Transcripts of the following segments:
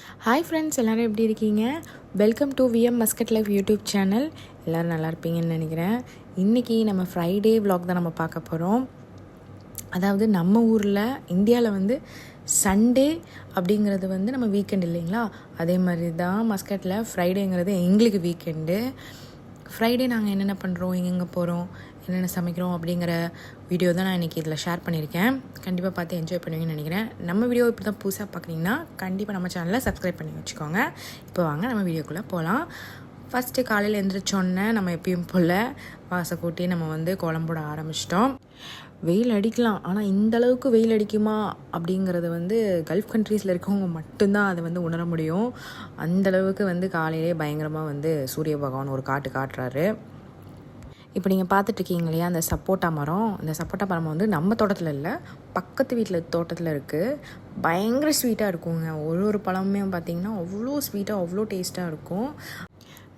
Hi friends, எல்லோரும் எப்படி இருக்கீங்க? Welcome to VM Muscat life YouTube channel. எல்லோரும் நல்லா இருப்பீங்கன்னு நினைக்கிறேன். இன்றைக்கி நம்ம ஃப்ரைடே vlog தான் நம்ம பார்க்க போகிறோம். அதாவது நம்ம ஊரில் இந்தியாவில் வந்து சண்டே அப்படிங்கிறது வந்து நம்ம வீக்கெண்ட் இல்லைங்களா? அதே மாதிரி தான் மஸ்கட்டில் ஃப்ரைடேங்கிறது எங்களுக்கு வீக்கெண்டு. ஃப்ரைடே நாங்கள் என்னென்ன பண்ணுறோம், எங்கெங்கே போகிறோம், என்னென்ன சமைக்கிறோம் அப்படிங்கிற வீடியோ தான் நான் இன்றைக்கி இதில் ஷேர் பண்ணியிருக்கேன். கண்டிப்பாக பார்த்து என்ஜாய் பண்ணுவீங்கன்னு நினைக்கிறேன். நம்ம வீடியோ இப்படி தான் புதுசாக பார்க்குறீங்கன்னா கண்டிப்பாக நம்ம சேனலில் சப்ஸ்கிரைப் பண்ணி வச்சுக்கோங்க. இப்போ வாங்க நம்ம வீடியோக்குள்ளே போகலாம். ஃபஸ்ட்டு காலையில் எழுந்திரிச்சோன்னே நம்ம எப்பயும் போல் வாசை கூட்டி நம்ம வந்து கோலம் போட ஆரம்பிச்சிட்டோம். வெயில் அடிக்கலாம், ஆனால் இந்தளவுக்கு வெயில் அடிக்குமா அப்படிங்கிறது வந்து கல்ஃப் கண்ட்ரீஸில் இருக்கவங்க மட்டும்தான் அதை வந்து உணர முடியும். அந்தளவுக்கு வந்து காலையிலே பயங்கரமாக வந்து சூரிய பகவான் ஒரு காட்டுறாரு. இப்போ நீங்கள் பார்த்துட்ருக்கீங்க இல்லையா, அந்த சப்போட்டா மரம். இந்த சப்போட்டா மரம் வந்து நம்ம தோட்டத்தில் இல்லை, பக்கத்து வீட்டில் தோட்டத்தில் இருக்குது. பயங்கர ஸ்வீட்டாக இருக்குங்க. ஒரு பழமுமே பார்த்திங்கன்னா அவ்வளோ ஸ்வீட்டாக அவ்வளோ டேஸ்ட்டாக இருக்கும்.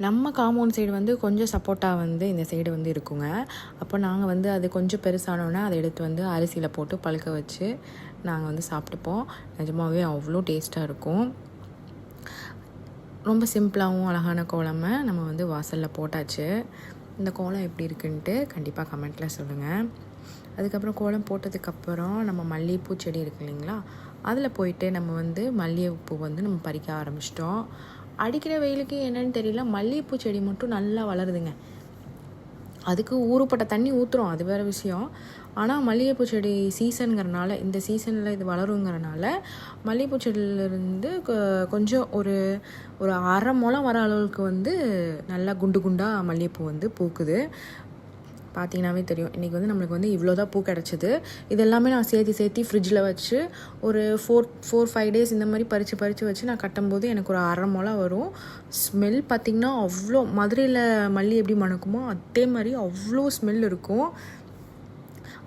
நம்ம காம்பவுண்ட் சைடு வந்து கொஞ்சம் சப்போட்டா வந்து இந்த சைடு வந்து இருக்குங்க. அப்போ நாங்கள் வந்து அது கொஞ்சம் பெருசானோன்னா அதை எடுத்து வந்து அரிசியில் போட்டு பழுக்க வச்சு நாங்கள் வந்து சாப்பிட்டுப்போம். நிஜமாகவே அவ்வளோ டேஸ்ட்டாக இருக்கும். ரொம்ப சிம்பிளாகவும் அழகான கோலமை நம்ம வந்து வாசலில் போட்டாச்சு. இந்த கோலம் எப்படி இருக்குன்ட்டு கண்டிப்பாக கமெண்ட்டில் சொல்லுங்கள். அதுக்கப்புறம் கோலம் போட்டதுக்கப்புறம் நம்ம மல்லிகைப்பூ செடி இருக்கு இல்லைங்களா, அதில் போயிட்டு நம்ம வந்து மல்லிகைப்பூ வந்து நம்ம பறிக்க ஆரம்பிச்சிட்டோம். அடிக்கிற வெயிலுக்கு என்னென்னு தெரியல, மல்லிகைப்பூ செடி மட்டும் நல்லா வளருதுங்க. அதுக்கு ஊறுப்பட்ட தண்ணி ஊற்றுறோம், அது வேறு விஷயம். ஆனால் மல்லிகைப்பூ செடி சீசனுங்கிறனால, இந்த சீசனில் இது வளருங்கிறனால மல்லிகைப்பூ செடியிலேருந்து கொஞ்சம் ஒரு அரை முளம் வர அளவுக்கு வந்து நல்லா குண்டு குண்டாக மல்லிகைப்பூ வந்து பூக்குது. பார்த்தீங்கன்னாவே தெரியும். இன்றைக்கி வந்து நம்மளுக்கு வந்து இவ்வளோ தான் பூ கிடச்சிது. இது எல்லாமே நான் சேர்த்து ஃப்ரிட்ஜில் வச்சு ஒரு 4-5 டேஸ் இந்த மாதிரி பறித்து வச்சு நான் கட்டும்போது எனக்கு ஒரு அரை முளம் வரும். ஸ்மெல் பார்த்திங்கன்னா அவ்வளோ, மதுரையில் மல்லி எப்படி மணக்குமோ அதே மாதிரி அவ்வளோ ஸ்மெல் இருக்கும்.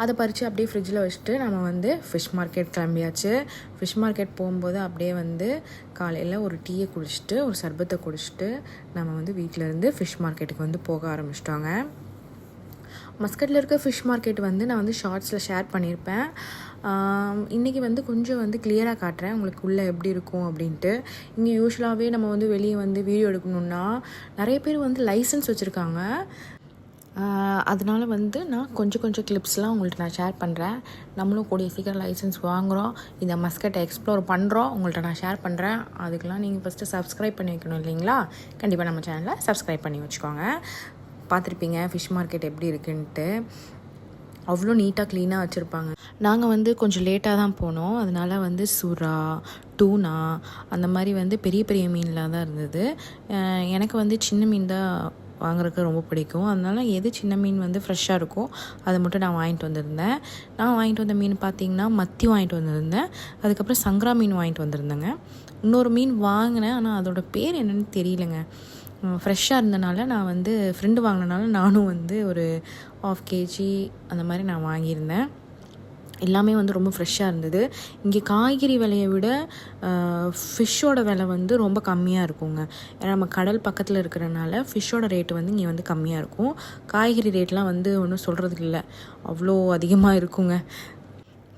அதை பறித்து அப்படியே ஃப்ரிட்ஜில் வச்சுட்டு நம்ம வந்து ஃபிஷ் மார்க்கெட் கிளம்பியாச்சு. ஃபிஷ் மார்க்கெட் போகும்போது அப்படியே வந்து காலையில் ஒரு டீயை குடிச்சிட்டு ஒரு சர்பத்தை குடிச்சிட்டு நம்ம வந்து வீட்டிலேருந்து ஃபிஷ் மார்க்கெட்டுக்கு வந்து போக ஆரம்பிச்சிட்டோங்க. மஸ்கட்டில் இருக்க ஃபிஷ் மார்க்கெட் வந்து நான் வந்து ஷார்ட்ஸில் ஷேர் பண்ணியிருப்பேன். இன்றைக்கி வந்து கொஞ்சம் வந்து கிளியராக காட்டுறேன் உங்களுக்கு உள்ளே எப்படி இருக்கும் அப்படின்ட்டு. இங்கே யூஸ்வலாகவே நம்ம வந்து வெளியே வந்து வீடியோ எடுக்கணுன்னா நிறைய பேர் வந்து லைசன்ஸ் வச்சுருக்காங்க. அதனால் வந்து நான் கொஞ்சம் கிளிப்ஸ்லாம் உங்கள்கிட்ட நான் ஷேர் பண்ணுறேன். நம்மளும் கூடிய சீக்கிரம் லைசன்ஸ் வாங்குகிறோம், இந்த மஸ்கட்டை எக்ஸ்ப்ளோர் பண்ணுறோம், உங்கள்கிட்ட நான் ஷேர் பண்ணுறேன். அதுக்கெலாம் நீங்கள் ஃபஸ்ட்டு சப்ஸ்கிரைப் பண்ணி வைக்கணும் இல்லைங்களா? கண்டிப்பாக நம்ம சேனலில் சப்ஸ்கிரைப் பண்ணி வச்சுக்கோங்க. பார்த்துருப்பீங்க ஃபிஷ் மார்க்கெட் எப்படி இருக்குன்ட்டு. அவ்வளோ நீட்டாக க்ளீனாக வச்சுருப்பாங்க. நாங்கள் வந்து கொஞ்சம் லேட்டாக தான் போனோம். அதனால் வந்து சுறா, டூனா அந்த மாதிரி வந்து பெரிய மீன்லாம் தான் இருந்தது. எனக்கு வந்து சின்ன மீன் தான் வாங்குறதுக்கு ரொம்ப பிடிக்கும். அதனால் எது சின்ன மீன் வந்து ஃப்ரெஷ்ஷாக இருக்கோ அதை மட்டும் நான் வாங்கிட்டு வந்திருந்தேன். நான் வாங்கிட்டு வந்த மீன் பார்த்திங்கன்னா மத்தி வாங்கிட்டு வந்திருந்தேன். அதுக்கப்புறம் சங்கரா மீன் வாங்கிட்டு வந்திருந்தேங்க. இன்னொரு மீன் வாங்கினேன், ஆனால் அதோட பேர் என்னென்னு தெரியலங்க. ஃப்ரெஷ்ஷாக இருந்தனால நான் வந்து ஃப்ரெண்டு வாங்கினனால நானும் வந்து ஒரு 1/2 kg அந்த மாதிரி நான் வாங்கியிருந்தேன். எல்லாமே வந்து ரொம்ப ஃப்ரெஷ்ஷாக இருந்தது. இங்கே காய்கறி விலையை விட ஃபிஷ்ஷோட விலை வந்து ரொம்ப கம்மியாக இருக்குங்க. ஏன்னா நம்ம கடல் பக்கத்தில் இருக்கிறனால ஃபிஷ்ஷோட ரேட்டு வந்து இங்கே வந்து கம்மியாக இருக்கும். காய்கறி ரேட்லாம் வந்து ஒன்றும் சொல்கிறதுக்கு இல்லை, அவ்வளோ அதிகமாக இருக்குங்க.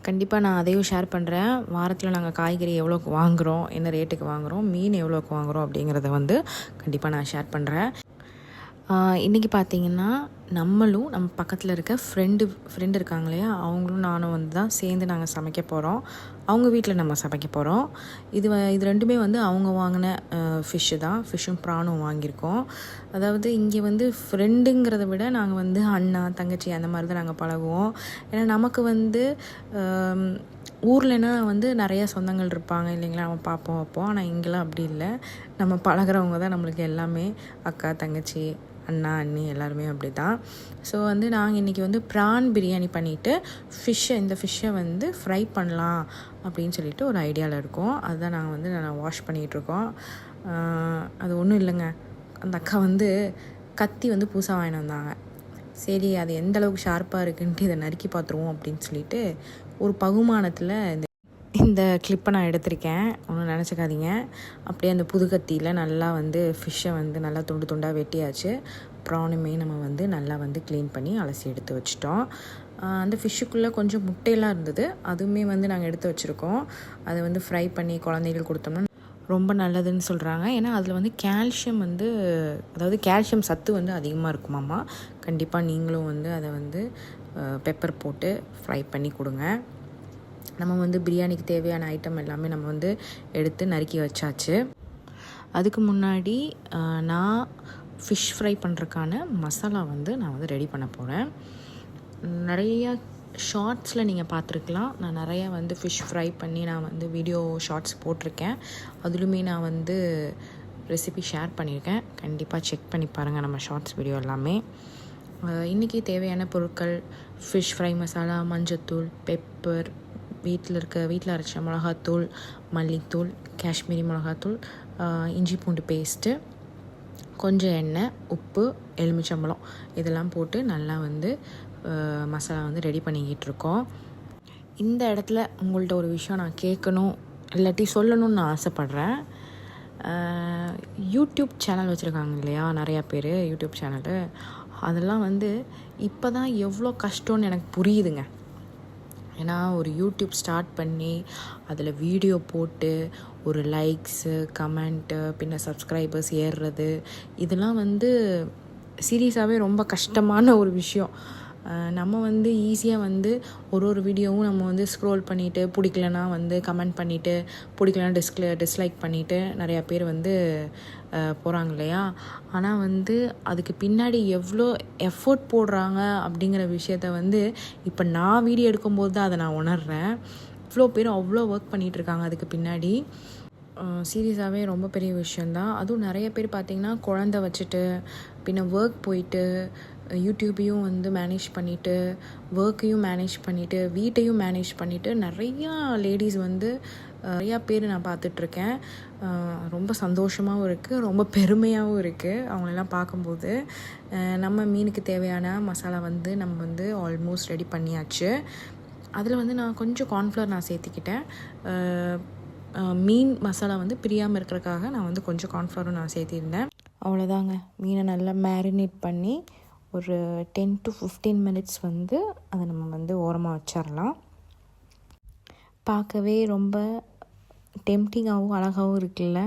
கண்டிப்பாக நான் அதையும் ஷேர் பண்ணுறேன். வாரத்தில் நாங்கள் காய்கறி எவ்வளோக்கு வாங்குகிறோம், என்ன ரேட்டுக்கு வாங்குகிறோம், மீன் எவ்வளோக்கு வாங்குகிறோம் அப்படிங்கிறத வந்து கண்டிப்பாக நான் ஷேர் பண்ணுறேன். இன்றைக்கி பார்த்திங்கன்னா நம்மளும் நம்ம பக்கத்தில் இருக்க ஃப்ரெண்டு இருக்காங்க இல்லையா, அவங்களும் நானும் வந்து தான் சேர்ந்து நாங்கள் சமைக்க போகிறோம். அவங்க வீட்டில் நம்ம சமைக்க போகிறோம். இது ரெண்டுமே வந்து அவங்க வாங்கின ஃபிஷ்ஷு தான். ஃபிஷ்ஷும் ப்ரானும் வாங்கியிருக்கோம். அதாவது இங்கே வந்து ஃப்ரெண்டுங்கிறத விட நாங்கள் வந்து அண்ணா தங்கச்சி அந்த மாதிரி தான் நாங்கள் பழகுவோம். ஏன்னா நமக்கு வந்து ஊர்லன்னா வந்து நிறையா சொந்தங்கள் இருப்பாங்க இல்லைங்களா, நம்ம பார்ப்போம் வைப்போம். ஆனால் இங்கெல்லாம் அப்படி இல்லை. நம்ம பழகிறவங்க தான் நம்மளுக்கு எல்லாமே. அக்கா தங்கச்சி அண்ணா அண்ணி எல்லாருமே அப்படி தான். ஸோ வந்து நாங்கள் இன்றைக்கி வந்து ப்ரான் பிரியாணி பண்ணிவிட்டு இந்த ஃபிஷ்ஷை வந்து ஃப்ரை பண்ணலாம் அப்படின்னு சொல்லிட்டு ஒரு ஐடியாவில் இருக்கோம். அதுதான் நாங்கள் வந்து வாஷ் பண்ணிகிட்ருக்கோம். அது ஒன்றும் இல்லைங்க, அந்த அக்கா வந்து கத்தி வந்து புதுசாக வாங்கிட்டு வந்தாங்க. சரி அது எந்த அளவுக்கு ஷார்ப்பாக இருக்குன்ட்டு இதை நறுக்கி பார்த்துருவோம் அப்படின்னு சொல்லிட்டு ஒரு பகுமானத்தில் இந்த கிளிப்பை நான் எடுத்திருக்கேன். ஒன்றும் நினச்சிக்காதீங்க. அப்படியே அந்த புது கத்தியில் நல்லா வந்து ஃபிஷ்ஷை வந்து நல்லா துண்டாக வெட்டியாச்சு. ப்ரானுமே நம்ம வந்து நல்லா வந்து க்ளீன் பண்ணி அலசி எடுத்து வச்சிட்டோம். அந்த ஃபிஷ்ஷுக்குள்ளே கொஞ்சம் முட்டையெல்லாம் இருந்தது, அதுவுமே வந்து நாங்கள் எடுத்து வச்சுருக்கோம். அதை வந்து ஃப்ரை பண்ணி குழந்தைகளுக்கு கொடுத்தோம்னா ரொம்ப நல்லதுன்னு சொல்கிறாங்க. ஏன்னா அதில் வந்து கால்சியம் வந்து, அதாவது கால்சியம் சத்து வந்து அதிகமாக இருக்குமாம்மா. கண்டிப்பாக நீங்களும் வந்து அதை வந்து பெப்பர் போட்டு ஃப்ரை பண்ணி கொடுங்க. நம்ம வந்து பிரியாணிக்கு தேவையான ஐட்டம் எல்லாமே நம்ம வந்து எடுத்து நறுக்கி வச்சாச்சு. அதுக்கு முன்னாடி நான் ஃபிஷ் ஃப்ரை பண்ணுறதுக்கான மசாலா வந்து நான் வந்து ரெடி பண்ண போகிறேன். நிறையா ஷார்ட்ஸில் நீங்கள் பார்த்துருக்கலாம். நான் நிறையா வந்து ஃபிஷ் ஃப்ரை பண்ணி நான் வந்து வீடியோ ஷார்ட்ஸ் போட்டிருக்கேன். அதுலேயுமே நான் வந்து ரெசிபி ஷேர் பண்ணியிருக்கேன். கண்டிப்பாக செக் பண்ணி பாருங்கள் நம்ம ஷார்ட்ஸ் வீடியோ எல்லாமே. இன்றைக்கி தேவையான பொருட்கள்: ஃபிஷ் ஃப்ரை மசாலா, மஞ்சத்தூள், பெப்பர், வீட்டில் அரைச்ச மிளகாத்தூள், மல்லித்தூள், காஷ்மீரி மிளகாத்தூள், இஞ்சி பூண்டு பேஸ்ட்டு, கொஞ்சம் எண்ணெய், உப்பு, எலுமிச்சம்பழம் இதெல்லாம் போட்டு நல்லா வந்து மசாலா வந்து ரெடி பண்ணிக்கிட்டு இருக்கோம். இந்த இடத்துல உங்கள்கிட்ட ஒரு விஷயம் நான் கேட்கணும், இல்லாட்டி சொல்லணும்னு நான் ஆசைப்பட்றேன். யூடியூப் சேனல் வச்சுருக்காங்க இல்லையா, நிறையா பேர் யூடியூப் சேனலு. அதெல்லாம் வந்து இப்போ தான் எவ்வளோ கஷ்டம்னு எனக்கு புரியுதுங்க. ஏன்னா ஒரு யூடியூப் ஸ்டார்ட் பண்ணி அதில் வீடியோ போட்டு ஒரு லைக்ஸு, கமெண்ட்டு, பின்ன சப்ஸ்கிரைபர்ஸ் ஏறுறது, இதெல்லாம் வந்து சீரியஸாகவே ரொம்ப கஷ்டமான ஒரு விஷயம். நம்ம வந்து ஈஸியாக வந்து ஒரு வீடியோவும் நம்ம வந்து ஸ்க்ரோல் பண்ணிவிட்டு, பிடிக்கலனா வந்து கமெண்ட் பண்ணிவிட்டு, பிடிக்கலனா டிஸ்லைக் பண்ணிவிட்டு நிறையா பேர் வந்து போகிறாங்க இல்லையா. ஆனால் வந்து அதுக்கு பின்னாடி எவ்வளோ எஃபோர்ட் போடுறாங்க அப்படிங்கிற விஷயத்த வந்து இப்போ நான் வீடியோ எடுக்கும்போது தான் அதை நான் உணர்கிறேன். இவ்வளோ பேர் அவ்வளோ ஒர்க் பண்ணிகிட்ருக்காங்க அதுக்கு பின்னாடி. சீரியஸாகவே ரொம்ப பெரிய விஷயந்தான். அதுவும் நிறைய பேர் பார்த்திங்கன்னா குழந்த வச்சுட்டு, பின்ன ஒர்க் போயிட்டு, யூடியூப்பையும் வந்து மேனேஜ் பண்ணிவிட்டு, ஒர்க்கையும் மேனேஜ் பண்ணிவிட்டு, வீட்டையும் மேனேஜ் பண்ணிவிட்டு நிறையா லேடிஸ் வந்து நிறையா பேர் நான் பார்த்துட்ருக்கேன். ரொம்ப சந்தோஷமாகவும் இருக்குது, ரொம்ப பெருமையாகவும் இருக்குது அவங்களெல்லாம் பார்க்கும்போது. நம்ம மீனுக்கு தேவையான மசாலா வந்து நம்ம வந்து ஆல்மோஸ்ட் ரெடி பண்ணியாச்சு. அதில் வந்து நான் கொஞ்சம் கார்ன்ஃப்ளவர் நான் சேர்த்திக்கிட்டேன். மீன் மசாலா வந்து பிரியாமல் இருக்கிறதுக்காக நான் வந்து கொஞ்சம் கார்ன்ஃப்ளவரும் நான் சேர்த்திருந்தேன். அவ்வளோதாங்க. மீனை நல்லா மேரினேட் பண்ணி ஒரு 10 to 15 minutes வந்து அதை நம்ம வந்து ஓரமாக வச்சிடலாம். பார்க்கவே ரொம்ப டெம்டிங்காகவும் அழகாகவும் இருக்குல்ல.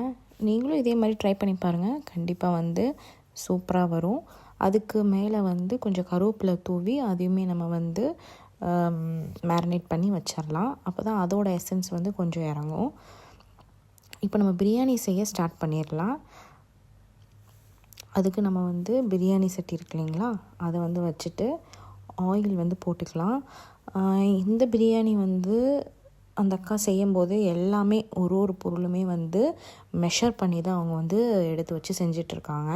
நீங்களும் இதே மாதிரி ட்ரை பண்ணி பாருங்கள், கண்டிப்பாக வந்து சூப்பராக வரும். அதுக்கு மேலே வந்து கொஞ்சம் கருவேப்பிலை தூவி அதையுமே நம்ம வந்து மேரினேட் பண்ணி வச்சிடலாம். அப்போ தான் அதோட எசன்ஸ் வந்து கொஞ்சம் இறங்கும். இப்போ நம்ம பிரியாணி செய்ய ஸ்டார்ட் பண்ணிடலாம். அதுக்கு நம்ம வந்து பிரியாணி சட்டி இருக்கு இல்லைங்களா, அதை வந்து வச்சுட்டு ஆயில் வந்து போட்டுக்கலாம். இந்த பிரியாணி வந்து அந்த அக்கா செய்யும்போது எல்லாமே ஒரு பொருளுமே வந்து மெஷர் பண்ணி தான் அவங்க வந்து எடுத்து வச்சு செஞ்சிட்ருக்காங்க.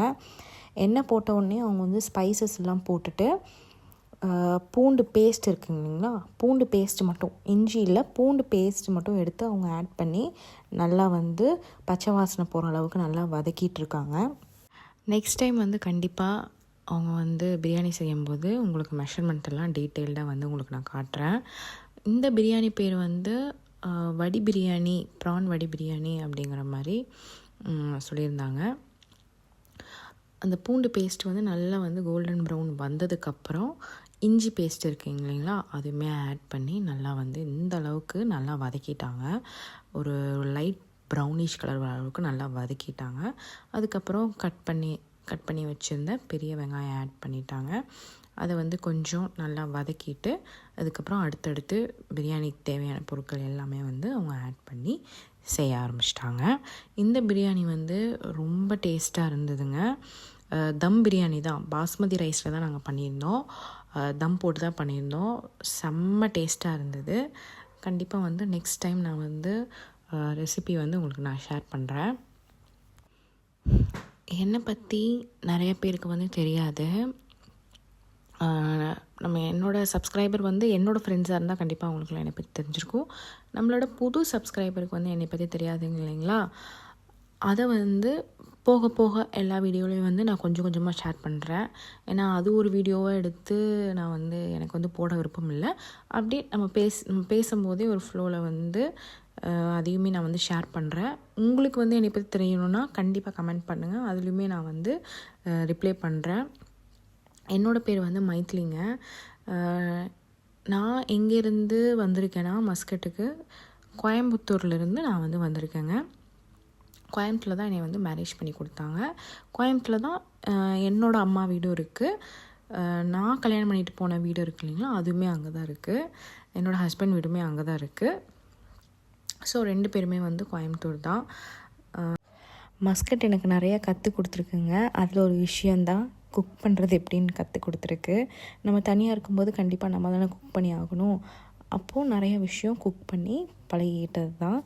எண்ணெய் போட்ட உடனே அவங்க வந்து ஸ்பைசஸ் எல்லாம் போட்டுட்டு, பூண்டு பேஸ்ட் இருக்குங்க இல்லைங்களா, பூண்டு பேஸ்ட் மட்டும், இஞ்சி இல்லை பூண்டு பேஸ்ட் மட்டும் எடுத்து அவங்க ஆட் பண்ணி நல்லா வந்து பச்சை வாசனை போகிற அளவுக்கு நல்லா வதக்கிட்டுருக்காங்க. நெக்ஸ்ட் டைம் வந்து கண்டிப்பாக அவங்க வந்து பிரியாணி செய்யும்போது உங்களுக்கு மெஷர்மெண்ட்டெல்லாம் டீட்டெயில்டாக வந்து உங்களுக்கு நான் காட்டுறேன். இந்த பிரியாணி பேர் வந்து வடி பிரியாணி, ப்ரான் வடி பிரியாணி அப்படிங்கிற மாதிரி சொல்லியிருந்தாங்க. அந்த பூண்டு பேஸ்ட் வந்து நல்லா வந்து கோல்டன் ப்ரௌன் வந்ததுக்கப்புறம் இஞ்சி பேஸ்ட் இருக்குங்க இல்லைங்களா, அதுவுமே ஆட் பண்ணி நல்லா வந்து இந்த அளவுக்கு நல்லா வதக்கிட்டாங்க. ஒரு லைட் ப்ரௌனிஷ் கலர் வர அளவுக்கு நல்லா வதக்கிட்டாங்க. அதுக்கப்புறம் கட் பண்ணி வச்சுருந்த பெரிய வெங்காயம் ஆட் பண்ணிட்டாங்க. அதை வந்து கொஞ்சம் நல்லா வதக்கிட்டு அதுக்கப்புறம் அடுத்தடுத்து பிரியாணிக்கு தேவையான பொருட்கள் எல்லாமே வந்து அவங்க ஆட் பண்ணி செய்ய ஆரம்பிச்சிட்டாங்க. இந்த பிரியாணி வந்து ரொம்ப டேஸ்ட்டாக இருந்ததுங்க. தம் பிரியாணி தான், பாஸ்மதி ரைஸில் தான் நாங்கள் பண்ணியிருந்தோம். தம் போட்டு தான் பண்ணியிருந்தோம். செம்ம டேஸ்ட்டாக இருந்தது. கண்டிப்பாக வந்து நெக்ஸ்ட் டைம் நான் வந்து ரெசிபி வந்து உங்களுக்கு நான் ஷேர் பண்ணுறேன். என்னை பற்றி நிறைய பேருக்கு வந்து தெரியாது. நம்ம என்னோடய சப்ஸ்கிரைபர் வந்து என்னோடய ஃப்ரெண்ட்ஸாக இருந்தால் கண்டிப்பாக அவங்களுக்குலாம் என்னை பற்றி தெரிஞ்சிருக்கும். நம்மளோட புது சப்ஸ்கிரைபருக்கு வந்து என்னை பற்றி தெரியாதுங்க இல்லைங்களா. அதை வந்து போக போக எல்லா வீடியோலையும் வந்து நான் கொஞ்சம் கொஞ்சமாக ஷேர் பண்ணுறேன். ஏன்னா அது ஒரு வீடியோவாக எடுத்து நான் வந்து எனக்கு வந்து போட விருப்பம் இல்லை. அப்படியே நம்ம பேசும்போதே ஒரு ஃப்ளோவில் வந்து அதையுமே நான் வந்து ஷேர் பண்ணுறேன். உங்களுக்கு வந்து என்னை பற்றி தெரியணுன்னா கண்டிப்பாக கமெண்ட் பண்ணுங்கள், அதுலேயுமே நான் வந்து ரிப்ளை பண்ணுறேன். என்னோடய பேர் வந்து மைத்திலிங்க. நான் எங்கேருந்து வந்திருக்கேன்னா மஸ்கட்டுக்கு, கோயம்புத்தூர்லேருந்து நான் வந்து வந்திருக்கேங்க. கோயம்புத்தூரில் தான் என்னை வந்து மேரேஜ் பண்ணி கொடுத்தாங்க. கோயம்புத்தூரில் தான் என்னோடய அம்மா வீடும் இருக்குது. நான் கல்யாணம் பண்ணிட்டு போன வீடு இருக்குது இல்லைங்களா, அதுவுமே அங்கே தான் இருக்குது. என்னோடய ஹஸ்பண்ட் வீடுமே அங்கே தான் இருக்குது. ஸோ 2 பேருமே வந்து கோயம்புத்தூர் தான். மஸ்கட் எனக்கு நிறையா கற்றுக் கொடுத்துருக்குங்க. அதில் ஒரு விஷயந்தான் குக் பண்ணுறது எப்படின்னு கற்றுக் கொடுத்துருக்கு. நம்ம தனியாக இருக்கும்போது கண்டிப்பாக நம்ம தானே குக் பண்ணி ஆகணும். அப்போது நிறைய விஷயம் குக் பண்ணி பழகிக்கிட்டது தான்.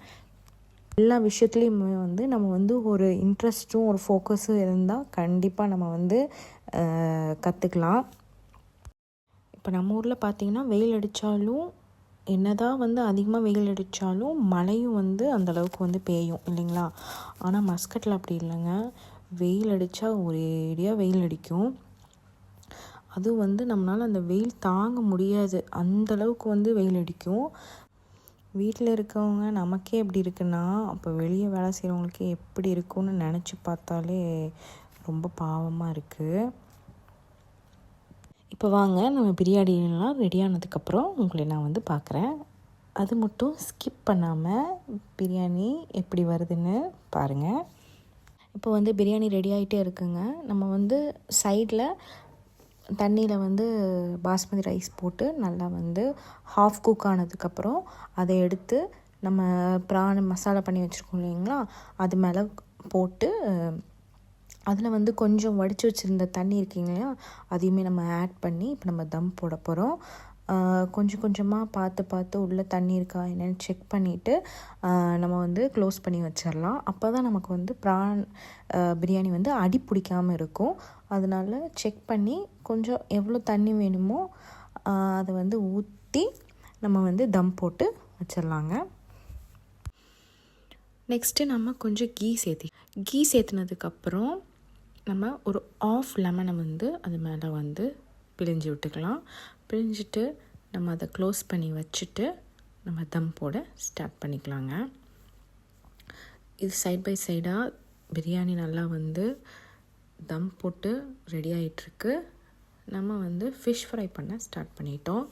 எல்லா விஷயத்துலேயுமே வந்து நம்ம வந்து ஒரு இன்ட்ரெஸ்ட்டும் ஒரு ஃபோக்கஸும் இருந்தால் கண்டிப்பாக நம்ம வந்து கற்றுக்கலாம். இப்போ நம்ம ஊரில் பார்த்திங்கன்னா வெயில் அடித்தாலும், என்னதான் வந்து அதிகமாக வெயில் அடித்தாலும் மழையும் வந்து அந்தளவுக்கு வந்து பெய்யும் இல்லைங்களா. ஆனால் மஸ்கட்டில் அப்படி இல்லைங்க. வெயில் அடித்தா ஒரேடியாக வெயில் அடிக்கும். அதுவும் வந்து நம்மளால் அந்த வெயில் தாங்க முடியாது, அந்தளவுக்கு வந்து வெயில் அடிக்கும். வீட்டில் இருக்கவங்க நமக்கே எப்படி இருக்குன்னா, அப்போ வெளியே வேலை செய்கிறவங்களுக்கே எப்படி இருக்கும்னு நினச்சி பார்த்தாலே ரொம்ப பாவமாக இருக்குது. இப்போ வாங்க நம்ம பிரியாணிலாம் ரெடி ஆனதுக்கப்புறம் உங்களை நான் வந்து பார்க்குறேன். அது மட்டும் ஸ்கிப் பண்ணாமல் பிரியாணி எப்படி வருதுன்னு பாருங்கள். இப்போ வந்து பிரியாணி ரெடி ஆகிட்டே இருக்குங்க. நம்ம வந்து சைடில் தண்ணியில் வந்து பாஸ்மதி ரைஸ் போட்டு நல்லா வந்து ஹாஃப் குக் ஆனதுக்கப்புறம் அதை எடுத்து நம்ம ப்ரான் மசாலா பண்ணி வச்சுருக்கோம் இல்லைங்களா, அது மேலே போட்டு அதில் வந்து கொஞ்சம் வடித்து வச்சுருந்த தண்ணி இருக்குங்க இல்லையா, அதையுமே நம்ம ஆட் பண்ணி இப்போ நம்ம தம் போட போகிறோம். கொஞ்சம் கொஞ்சமாக பார்த்து உள்ளே தண்ணி இருக்கா என்னென்னு செக் பண்ணிவிட்டு நம்ம வந்து க்ளோஸ் பண்ணி வச்சிடலாம். அப்போ தான் நமக்கு வந்து ப்ரான் பிரியாணி வந்து அடி பிடிக்காமல் இருக்கும். அதனால் செக் பண்ணி கொஞ்சம் எவ்வளோ தண்ணி வேணுமோ அதை வந்து ஊற்றி நம்ம வந்து தம் போட்டு வச்சிடலாங்க. நெக்ஸ்ட்டு நம்ம கொஞ்சம் கீ சேர்த்துனதுக்கப்புறம் நம்ம ஒரு ஆஃப் லெமனை வந்து அது மேலே வந்து பிழிஞ்சு விட்டுக்கலாம். பிழிஞ்சிட்டு நம்ம அதை க்ளோஸ் பண்ணி வச்சுட்டு நம்ம தம் போட ஸ்டார்ட் பண்ணிக்கலாங்க. இது சைட் பை சைடாக பிரியாணி நல்லா வந்து தம் போட்டு ரெடி ஆகிட்டுருக்கு. நம்ம வந்து ஃபிஷ் ஃப்ரை பண்ண ஸ்டார்ட் பண்ணிட்டோம்.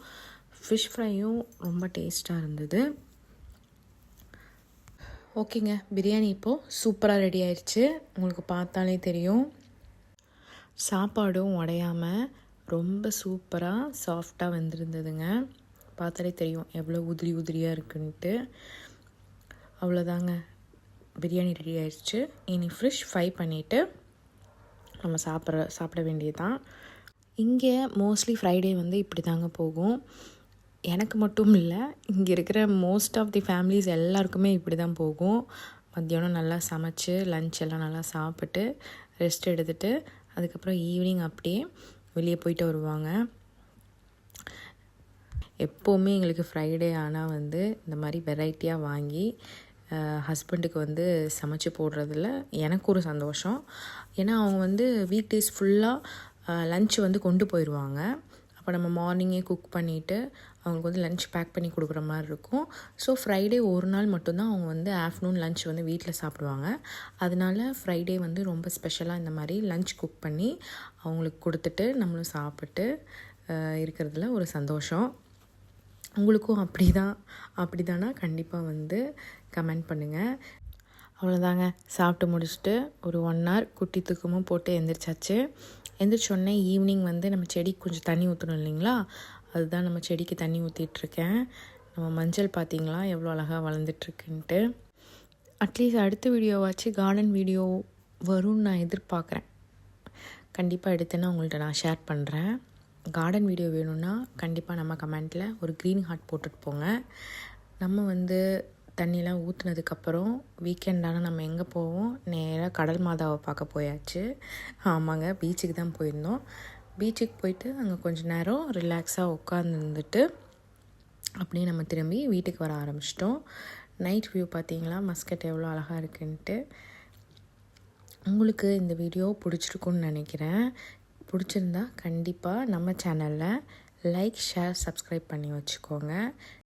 ஃபிஷ் ஃப்ரையும் ரொம்ப டேஸ்ட்டாக இருந்தது. ஓகேங்க, பிரியாணி இப்போது சூப்பராக ரெடி ஆயிடுச்சு. உங்களுக்கு பார்த்தாலே தெரியும். சாப்பாடும் உடையாமல் ரொம்ப சூப்பராக சாஃப்டாக வந்திருந்ததுங்க. பார்த்தாலே தெரியும் எவ்வளோ உதிரியாக இருக்குன்ட்டு. அவ்வளோதாங்க, பிரியாணி ரெடி ஆயிடுச்சு. இனி ஃபிஷ் ஃப்ரை பண்ணிவிட்டு நம்ம சாப்பிட வேண்டியதுதான். இங்கே மோஸ்ட்லி ஃப்ரைடே வந்து இப்படி தாங்க போகும். எனக்கு மட்டும் இல்லை, இங்கே இருக்கிற மோஸ்ட் ஆஃப் தி ஃபேமிலிஸ் எல்லாருக்குமே இப்படி தான் போகும். மத்தியானம் நல்லா சமைச்சு லன்ச் எல்லாம் நல்லா சாப்பிட்டு ரெஸ்ட் எடுத்துகிட்டு அதுக்கப்புறம் ஈவினிங் அப்படியே வெளியே போயிட்டு வருவாங்க. எப்போவுமே எங்களுக்கு ஃப்ரைடே ஆனால் வந்து இந்த மாதிரி வெரைட்டியாக வாங்கி ஹஸ்பண்டுக்கு வந்து சமைச்சு போடுறதுல எனக்கு ஒரு சந்தோஷம். ஏன்னா அவங்க வந்து வீக் டேஸ் ஃபுல்லாக லன்ச் வந்து கொண்டு போயிடுவாங்க. அப்போ நம்ம மார்னிங்கே குக் பண்ணிவிட்டு அவங்களுக்கு வந்து லன்ச் பேக் பண்ணி கொடுக்குற மாதிரி இருக்கும். ஸோ ஃப்ரைடே ஒரு நாள் மட்டும்தான் அவங்க வந்து ஆஃப்டர்நூன் லன்ச் வந்து வீட்டில் சாப்பிடுவாங்க. அதனால ஃப்ரைடே வந்து ரொம்ப ஸ்பெஷலாக இந்த மாதிரி லன்ச் குக் பண்ணி அவங்களுக்கு கொடுத்துட்டு நம்மளும் சாப்பிட்டு இருக்கிறதுல ஒரு சந்தோஷம். உங்களுக்கும் அப்படி தானா கண்டிப்பாக வந்து கமெண்ட் பண்ணுங்கள். அவ்வளோதாங்க, சாப்பிட்டு முடிச்சுட்டு ஒரு 1 hour குட்டி தூக்கமும் போட்டு எந்திரிச்சாச்சு. எந்திரிச்சோடனே ஈவினிங் வந்து நம்ம செடிக்கு கொஞ்சம் தண்ணி ஊற்றணும் இல்லைங்களா, அதுதான் நம்ம செடிக்கு தண்ணி ஊற்றிட்டுருக்கேன். நம்ம மஞ்சள் பார்த்திங்களா எவ்வளோ அழகாக வளர்ந்துட்டுருக்குன்ட்டு. அட்லீஸ்ட் அடுத்த வீடியோவாச்சு கார்டன் வீடியோ வரும்னு நான் எதிர்பார்க்குறேன். கண்டிப்பாக எடுத்தேன்னா உங்கள்கிட்ட நான் ஷேர் பண்ணுறேன். கார்டன் வீடியோ வேணும்னா கண்டிப்பாக நம்ம கமெண்ட்டில் ஒரு க்ரீன் ஹார்ட் போட்டுட்டு போங்க. நம்ம வந்து தண்ணிலாம் ஊற்றுனதுக்கப்புறம் வீக்கெண்டான நம்ம எங்கே போவோம், நேராக கடல் மாதாவை பார்க்க போயாச்சு. ஆமாங்க, பீச்சுக்கு தான் போயிருந்தோம். பீச்சுக்கு போயிட்டு அங்கே கொஞ்சம் நேரம் ரிலாக்ஸாக உட்காந்துருந்துட்டு அப்படியே நம்ம திரும்பி வீட்டுக்கு வர ஆரம்பிச்சிட்டோம். நைட் வியூ பார்த்தீங்களா மஸ்கட் எவ்வளோ அழகாக இருக்குன்ட்டு. உங்களுக்கு இந்த வீடியோ பிடிச்சிருக்குன்னு நினைக்கிறேன். பிடிச்சிருந்தா கண்டிப்பாக நம்ம சேனலில் லைக், ஷேர், சப்ஸ்கிரைப் பண்ணி வச்சுக்கோங்க.